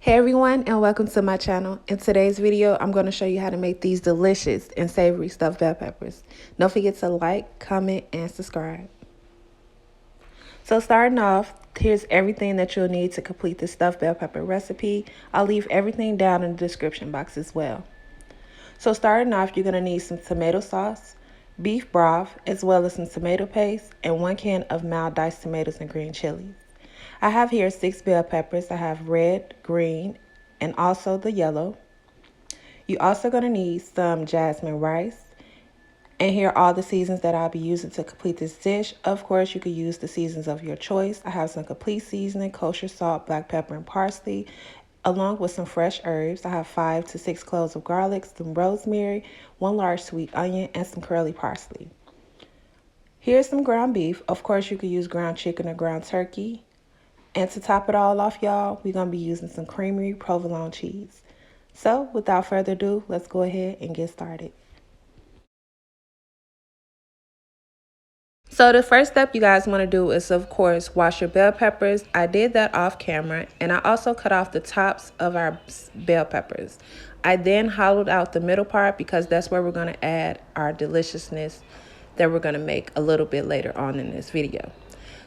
Hey everyone, and welcome to my channel. In today's video, I'm going to show you how to make these delicious and savory stuffed bell peppers. Don't forget to like, comment, and subscribe. So starting off, here's everything that you'll need to complete the stuffed bell pepper recipe. I'll leave everything down in the description box as well. So starting off, you're going to need some tomato sauce, beef broth, as well as some tomato paste, and 1 can of mild diced tomatoes and green chilies. I have here 6 bell peppers. I have red, green, and also the yellow. You're also going to need some jasmine rice. And here are all the seasons that I'll be using to complete this dish. Of course, you could use the seasons of your choice. I have some complete seasoning, kosher salt, black pepper, and parsley, along with some fresh herbs. I have 5 to 6 cloves of garlic, some rosemary, 1 large sweet onion, and some curly parsley. Here's some ground beef. Of course, you could use ground chicken or ground turkey. And to top it all off, y'all, we're going to be using some creamy provolone cheese. So, without further ado, let's go ahead and get started. So the first step you guys want to do is, of course, wash your bell peppers. I did that off camera, and I also cut off the tops of our bell peppers. I then hollowed out the middle part because that's where we're going to add our deliciousness that we're going to make a little bit later on in this video.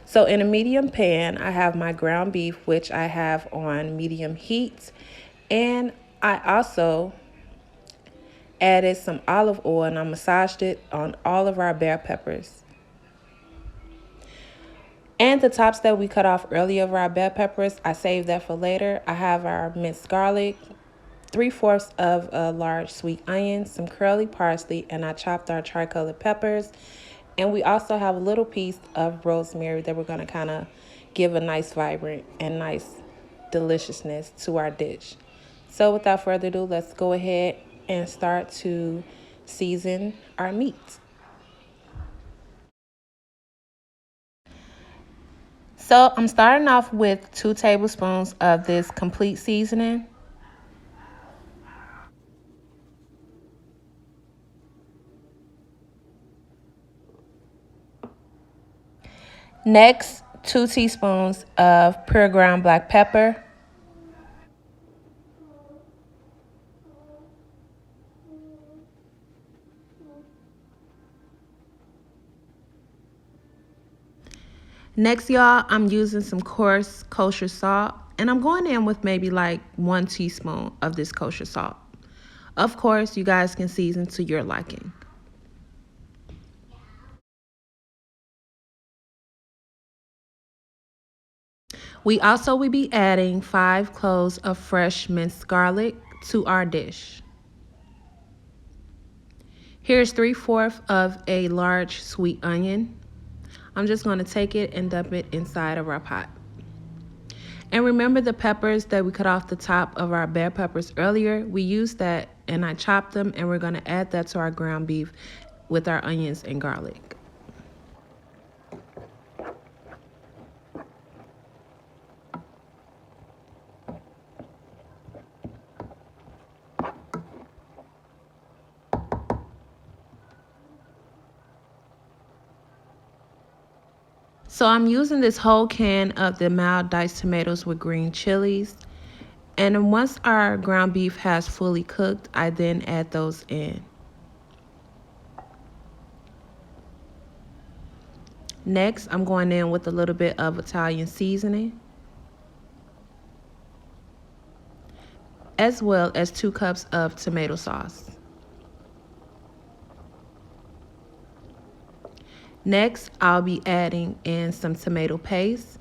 So in a medium pan, I have my ground beef, which I have on medium heat. And I also added some olive oil and I massaged it on all of our bell peppers. And the tops that we cut off earlier of our bell peppers, I saved that for later. I have our minced garlic, 3/4 of a large sweet onion, some curly parsley, and I chopped our tricolor peppers. And we also have a little piece of rosemary that we're going to kind of give a nice vibrant and nice deliciousness to our dish. So without further ado, let's go ahead and start to season our meat. So I'm starting off with 2 tablespoons of this complete seasoning. Next, 2 teaspoons of pure ground black pepper. Next, y'all, I'm using some coarse kosher salt, and I'm going in with maybe like 1 teaspoon of this kosher salt. Of course, you guys can season to your liking. We also will be adding 5 cloves of fresh minced garlic to our dish. Here's 3/4 of a large sweet onion. I'm just going to take it and dump it inside of our pot. And remember the peppers that we cut off the top of our bell peppers earlier? We used that and I chopped them, and we're going to add that to our ground beef with our onions and garlic. So I'm using this whole can of the mild diced tomatoes with green chilies. And then once our ground beef has fully cooked, I then add those in. Next, I'm going in with a little bit of Italian seasoning, as well as 2 cups of tomato sauce. Next, I'll be adding in some tomato paste,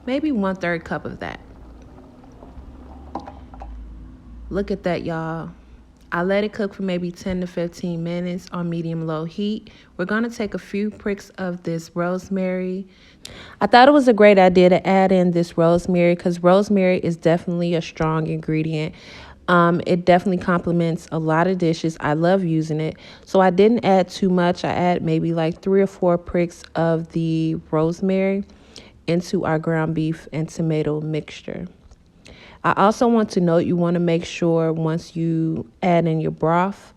maybe 1/3 cup of that. Look at that, y'all. I let it cook for maybe 10 to 15 minutes on medium-low heat. We're going to take a few pricks of this rosemary. I thought it was a great idea to add in this rosemary because rosemary is definitely a strong ingredient. It definitely complements a lot of dishes. I love using it. So I didn't add too much. I add maybe like 3 or 4 pricks of the rosemary into our ground beef and tomato mixture. I also want to note you want to make sure once you add in your broth,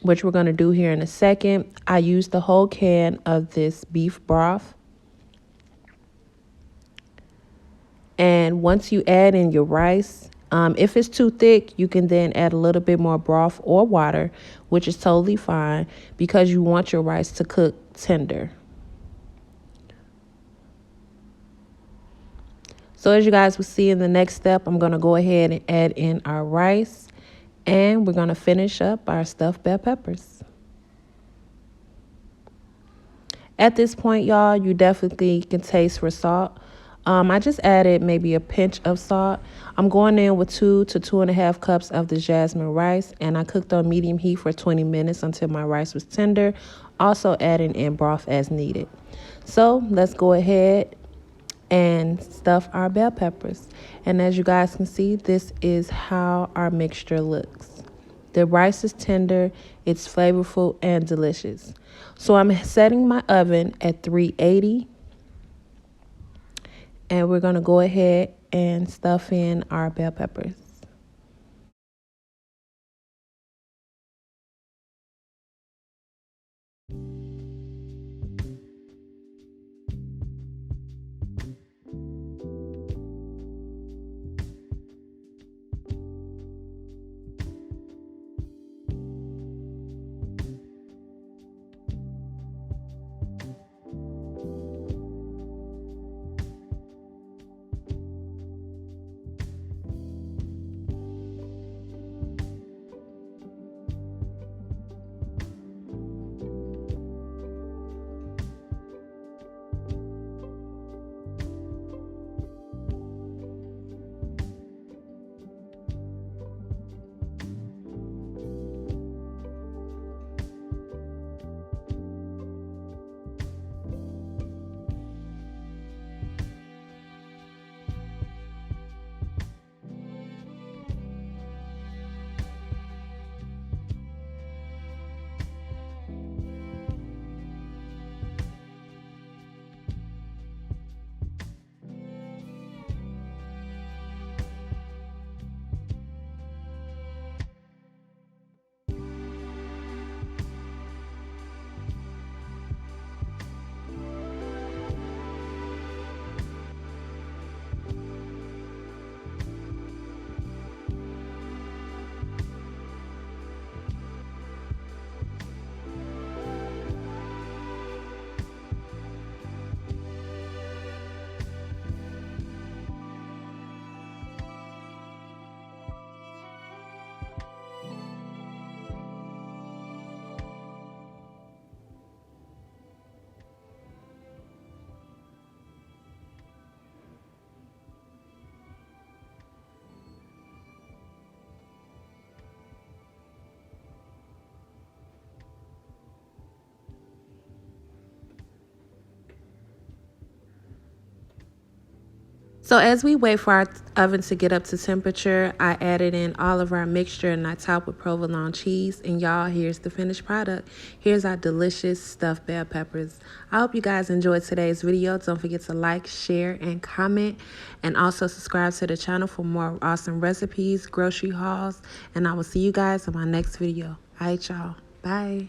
which we're going to do here in a second, I used the whole can of this beef broth. And once you add in your rice, if it's too thick, you can then add a little bit more broth or water, which is totally fine because you want your rice to cook tender. So as you guys will see in the next step, I'm going to go ahead and add in our rice, and we're going to finish up our stuffed bell peppers. At this point, y'all, you definitely can taste for salt. I just added maybe a pinch of salt. I'm going in with 2 to 2.5 cups of the jasmine rice, and I cooked on medium heat for 20 minutes until my rice was tender, also adding in broth as needed. So let's go ahead and stuff our bell peppers. And as you guys can see, this is how our mixture looks. The rice is tender, it's flavorful and delicious. So I'm setting my oven at 380, and we're going to go ahead and stuff in our bell peppers. So as we wait for our oven to get up to temperature, I added in all of our mixture and I topped with provolone cheese. And y'all, here's the finished product. Here's our delicious stuffed bell peppers. I hope you guys enjoyed today's video. Don't forget to like, share, and comment. And also subscribe to the channel for more awesome recipes, grocery hauls. And I will see you guys in my next video. All right, y'all. Bye.